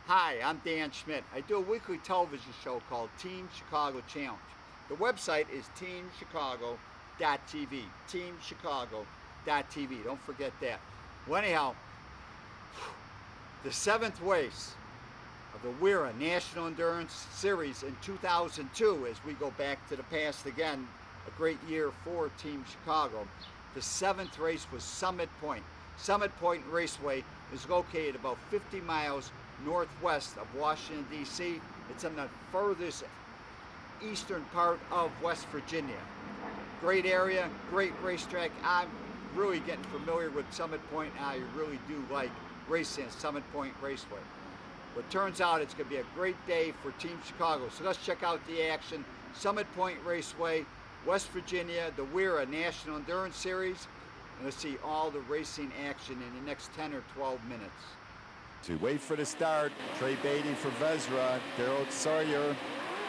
Hi, I'm Dan Schmitt. I do a weekly television show called Team Chicago Challenge. The website is teamchicago.tv. Teamchicago.tv. Don't forget that. Well, anyhow, the seventh race of the WERA National Endurance Series in 2002, as we go back to the past again, a great year for Team Chicago. The seventh race was Summit Point. Summit Point Raceway is located about 50 miles northwest of Washington, D.C. It's in the furthest eastern part of West Virginia. Great area, great racetrack. I'm really getting familiar with Summit Point, and I really do like racing at Summit Point Raceway. But turns out it's going to be a great day for Team Chicago. So let's check out the action. Summit Point Raceway, West Virginia, the WERA National Endurance Series. And let's see all the racing action in the next 10 or 12 minutes. To wait for the start, Trey Beatty for Vezra, Daryl Sawyer,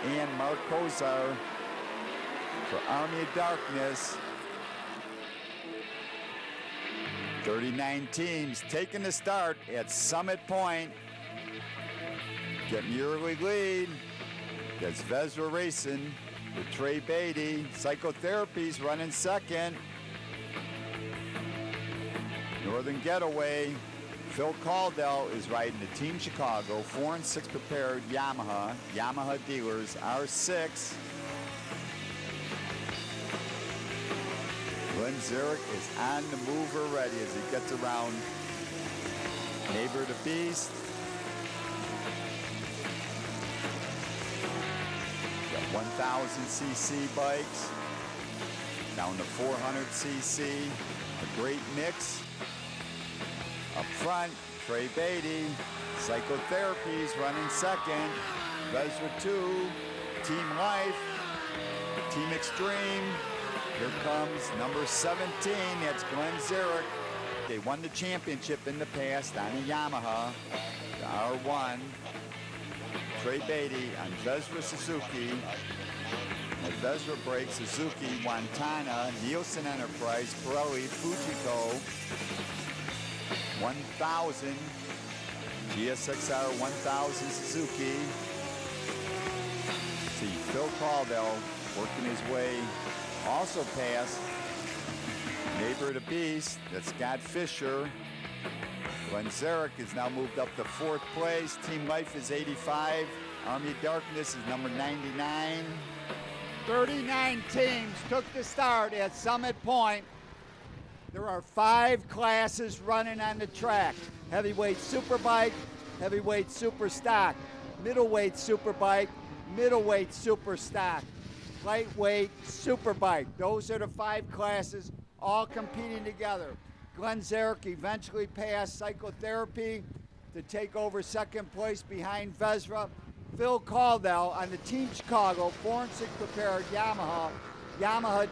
and Mark Kozar for Army of Darkness. 39 teams taking the start at Summit Point. Getting the early lead. That's Vezra racing with Trey Beatty. Psychotherapy's running second. Northern Getaway. Phil Caudill is riding the Team Chicago 4 and 6 prepared Yamaha dealers R6. Glenn Zurich is on the move already as he gets around Neighbor the Beast. Got 1000cc bikes down to 400cc. A great mix. Up front, Trey Beatty, Psychotherapies running second, Vezra 2, Team Life, Team Extreme. Here comes number 17, that's Glenn Zurich. They won the championship in the past on a Yamaha, the R1. Trey Beatty on Vezra Suzuki. At Vezra brakes, Suzuki, Wantana, Nielsen Enterprise, Pirelli, Fujiko. 1000 GSXR 1000 Suzuki. See Phil Caudill working his way also past Neighbor the Beast. That's Scott Fisher. Glenn Zurich is now moved up to 4th place. Team Life is 85. Army of Darkness is number 99. 39 teams took the start at Summit Point. There are 5 classes running on the track. Heavyweight Superbike, Heavyweight Super Stock, Middleweight Superbike, Middleweight Super Stock, Lightweight Superbike. Those are the 5 classes all competing together. Glenn Zurich eventually passed Psychotherapy to take over 2nd place behind Vezra. Phil Caudill on the Team Chicago 4 and 6 prepared Yamaha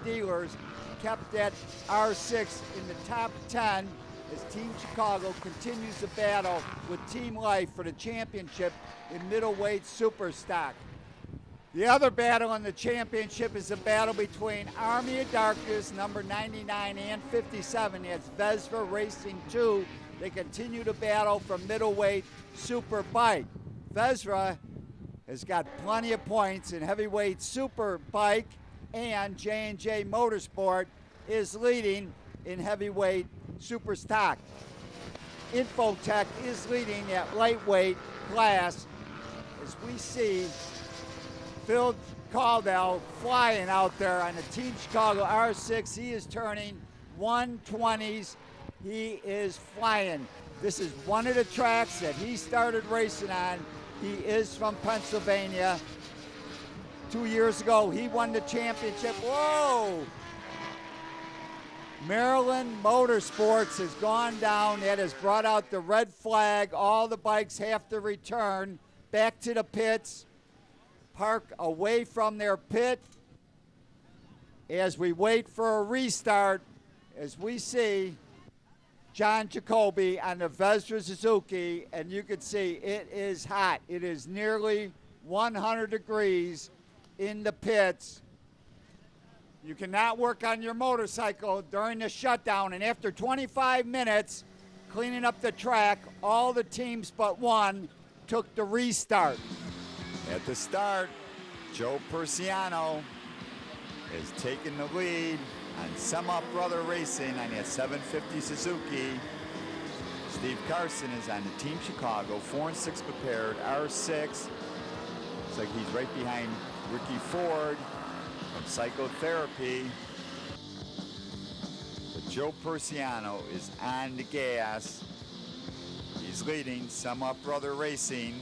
dealers kept that R6 in the top 10 as Team Chicago continues to battle with Team Life for the championship in middleweight super stock. The other battle in the championship is a battle between Army of Darkness, number 99 and 57. That's Vezra Racing 2. They continue to battle for middleweight super bike. Vezra has got plenty of points in heavyweight super bike, and J&J Motorsport is leading in heavyweight super stock. Infotech is leading at lightweight class as we see Phil Caudill flying out there on the Team Chicago R6. He is turning 120s. He is flying. This is one of the tracks that he started racing on. He is from Pennsylvania. 2 years ago, he won the championship. Whoa! Maryland Motorsports has gone down. That has brought out the red flag. All the bikes have to return back to the pits, park away from their pit as we wait for a restart. As we see John Jacoby on the Vezra Suzuki, and you can see it is hot. It is nearly 100 degrees in the pits. You cannot work on your motorcycle during the shutdown, and after 25 minutes cleaning up the track, all the teams but one took the restart. At the start, Joe Persiano is taking the lead on Summit Brother Racing on that 750 Suzuki. Steve Karson is on the Team Chicago, 4 and 6 prepared, R6. Looks like he's right behind Ricky Ford from Psychotherapy. But Joe Persiano is on the gas. He's leading Summit Brother Racing.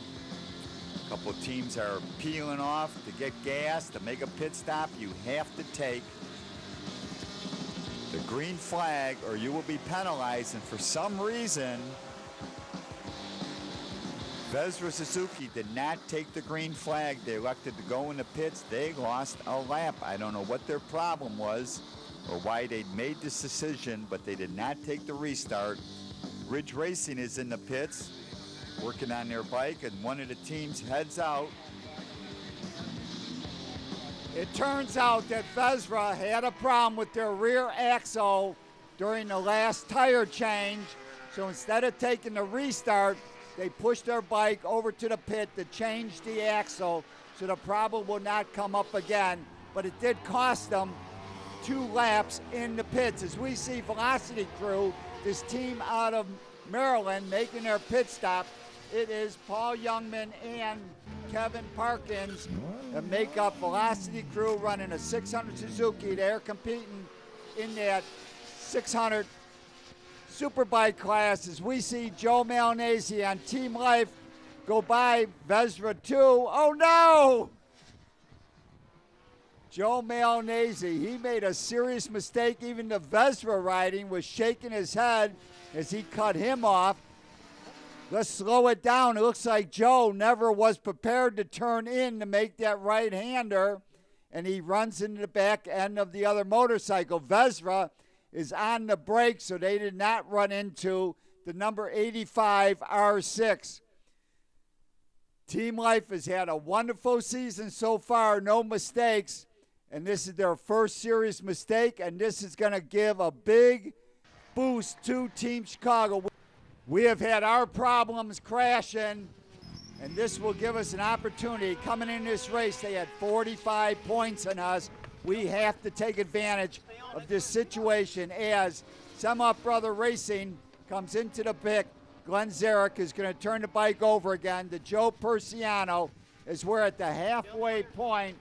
A couple of teams are peeling off to get gas. To make a pit stop, you have to take the green flag or you will be penalized. And for some reason, WERA Suzuki did not take the green flag. They elected to go in the pits. They lost a lap. I don't know what their problem was or why they made this decision, but they did not take the restart. Ridge Racing is in the pits working on their bike, and one of the teams heads out. It turns out that WERA had a problem with their rear axle during the last tire change. So instead of taking the restart, they pushed their bike over to the pit to change the axle so the problem will not come up again. But it did cost them 2 laps in the pits. As we see Velocity Crew, this team out of Maryland, making their pit stop. It is Paul Youngman and Kevin Parkins that make up Velocity Crew running a 600 Suzuki. They're competing in that 600 Superbike class as we see Joe Malinese on Team Life go by WERA 2. Oh no! Joe Malinese, he made a serious mistake. Even the WERA riding was shaking his head as he cut him off. Let's slow it down. It looks like Joe never was prepared to turn in to make that right-hander, and he runs into the back end of the other motorcycle. WERA is on the brake, so they did not run into the number 85 R6. Team Life has had a wonderful season so far, no mistakes, and this is their first serious mistake, and this is going to give a big boost to Team Chicago. We have had our problems crashing, and this will give us an opportunity. Coming in this race, they had 45 points on us. We have to take advantage of this situation as Summit Brother Racing comes into the pit. Glenn Zarek is going to turn the bike over again to Joe Persiano as we're at the halfway point.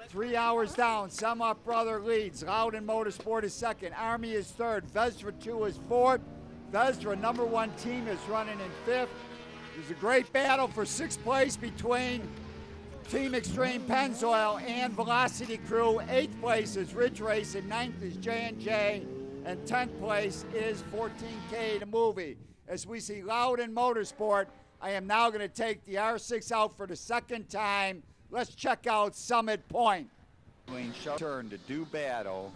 3 hours down, Summit Brother leads. Loudon Motorsport is second. Army is third. WERA 2 is fourth. WERA number 1 team is running in fifth. There's a great battle for 6th place between Team Extreme Pennzoil and Velocity Crew. 8th place is Ridge Race, and 9th is J&J, and 10th place is 14K the movie. As we see Loudon Motorsport, I am now going to take the R6 out for the second time. Let's check out Summit Point. Turn to do battle.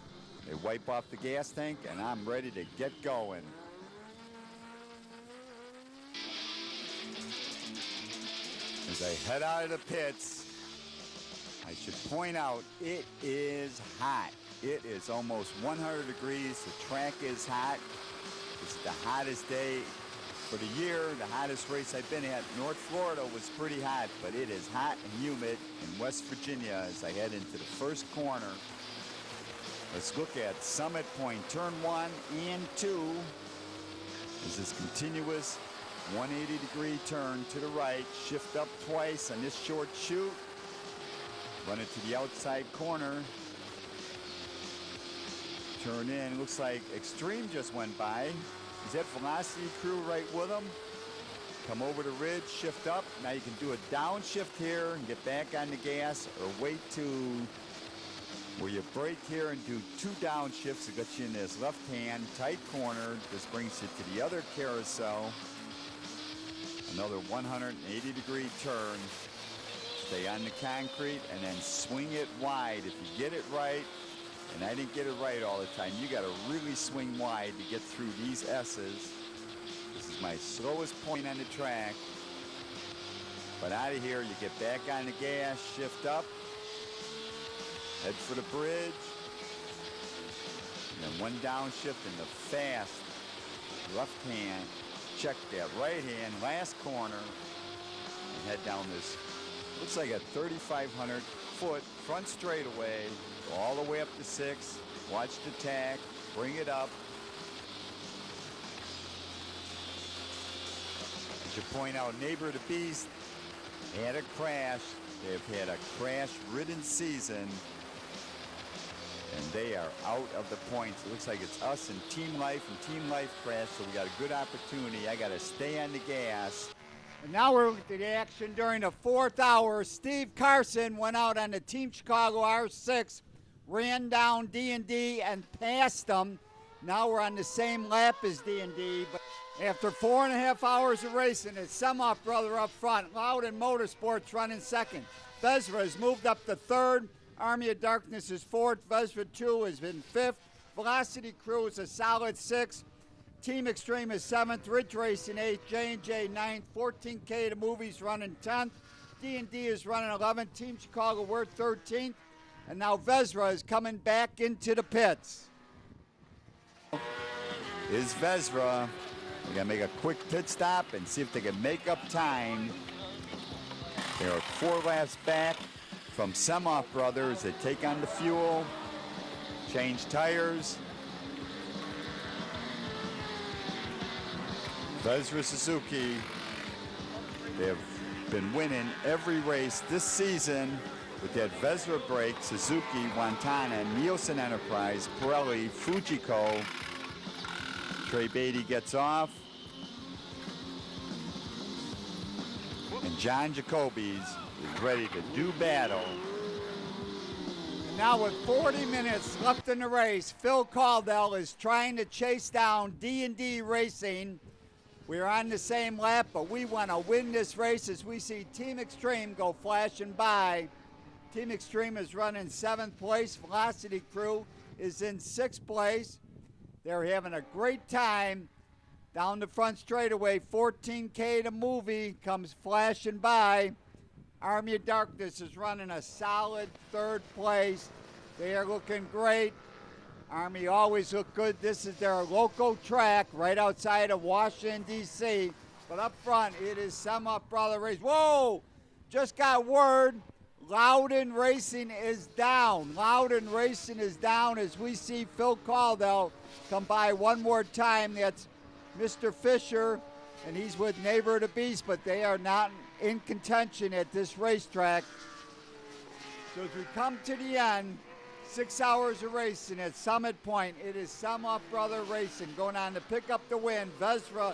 They wipe off the gas tank, and I'm ready to get going. As I head out of the pits, I should point out it is hot. It is almost 100 degrees. The track is hot. This is the hottest day for the year, the hottest race I've been at. North Florida was pretty hot, but it is hot and humid in West Virginia as I head into the first corner. Let's look at Summit Point, turn 1 and 2. This is continuous 180-degree turn to the right, shift up twice on this short chute, run it to the outside corner, turn in. Looks like Extreme just went by. Is that Velocity Crew right with them? Come over the ridge, shift up. Now you can do a downshift here and get back on the gas, or wait to where you brake here and do 2 downshifts to get you in this left-hand tight corner. This brings you to the other carousel. Another 180-degree turn. Stay on the concrete and then swing it wide. If you get it right, and I didn't get it right all the time, you got to really swing wide to get through these S's. This is my slowest point on the track. But out of here, you get back on the gas, shift up, head for the bridge, and then 1 downshift in the fast left hand. Check that right hand, last corner, head down this, looks like a 3,500-foot front straightaway, go all the way up to 6, watch the tack, bring it up. I should point out, Neighbor the Beast had a crash. They've had a crash-ridden season, and they are out of the points. It looks like it's us and Team Life crashed, so we got a good opportunity. I got to stay on the gas. And now we're looking at the action during the 4th hour. Steve Karson went out on the Team Chicago R6, ran down D&D and passed them. Now we're on the same lap as D&D. But after 4.5 hours of racing, it's Semoff brother up front. Loudon Motorsports running second. Vesra has moved up to third. Army of Darkness is fourth. Vesra 2 has been fifth. Velocity Crew is a solid sixth. Team Extreme is seventh. Ridge Racing eighth. J&J ninth. 14K to Movies running 10th. D&D is running 11th. Team Chicago, we're 13th. And now Vesra is coming back into the pits. Is Vesra. They're going to make a quick pit stop and see if they can make up time. They are 4 laps back from Semoff Brothers. They take on the fuel, change tires. Vesra Suzuki, they have been winning every race this season with that Vesra brake. Suzuki, Wantana, Nielsen Enterprise, Pirelli, Fujiko. Trey Beatty gets off. And John Jacoby's is ready to do battle. And now with 40 minutes left in the race, Phil Caudill is trying to chase down D&D Racing. We're on the same lap, but we want to win this race as we see Team Extreme go flashing by. Team Extreme is running 7th place. Velocity Crew is in 6th place. They're having a great time. Down the front straightaway, 14K to Movie comes flashing by. Army of Darkness is running a solid 3rd place. They are looking great. Army always look good. This is their local track right outside of Washington, D.C. But up front, it is Semoff Brother Race. Whoa! Just got word. Loudon Racing is down. Loudon Racing is down as we see Phil Caudill come by one more time. That's Mr. Fisher, and he's with Neighbor the Beast, but they are not in contention at this racetrack. So as we come to the end, 6 hours of racing at Summit Point, it is Semoff Brother Racing going on to pick up the win. Vesra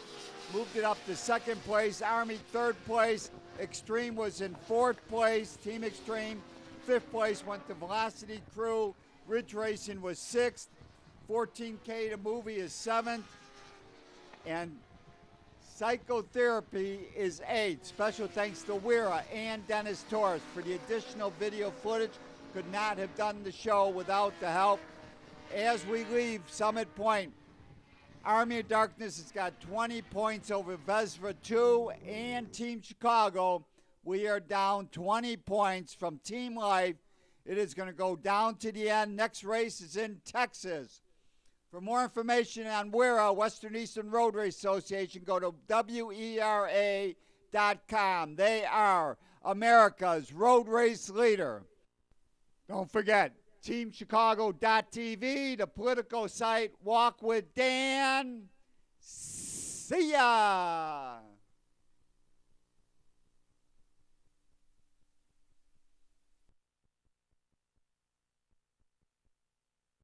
moved it up to 2nd place. Army 3rd place. Extreme was in 4th place. Team Extreme 5th place went to Velocity Crew. Ridge Racing was 6th. 14K to Movie is 7th. And Psychotherapy is 8th. Special thanks to WERA and Dennis Torres for the additional video footage. Could not have done the show without the help. As we leave Summit Point, Army of Darkness has got 20 points over Vesra 2 and Team Chicago. We are down 20 points from Team Life. It is going to go down to the end. Next race is in Texas. For more information on WERA, Western Eastern Road Race Association, go to WERA.com. They are America's road race leader. Don't forget, TeamChicago.tv, the political site. Walk with Dan. See ya.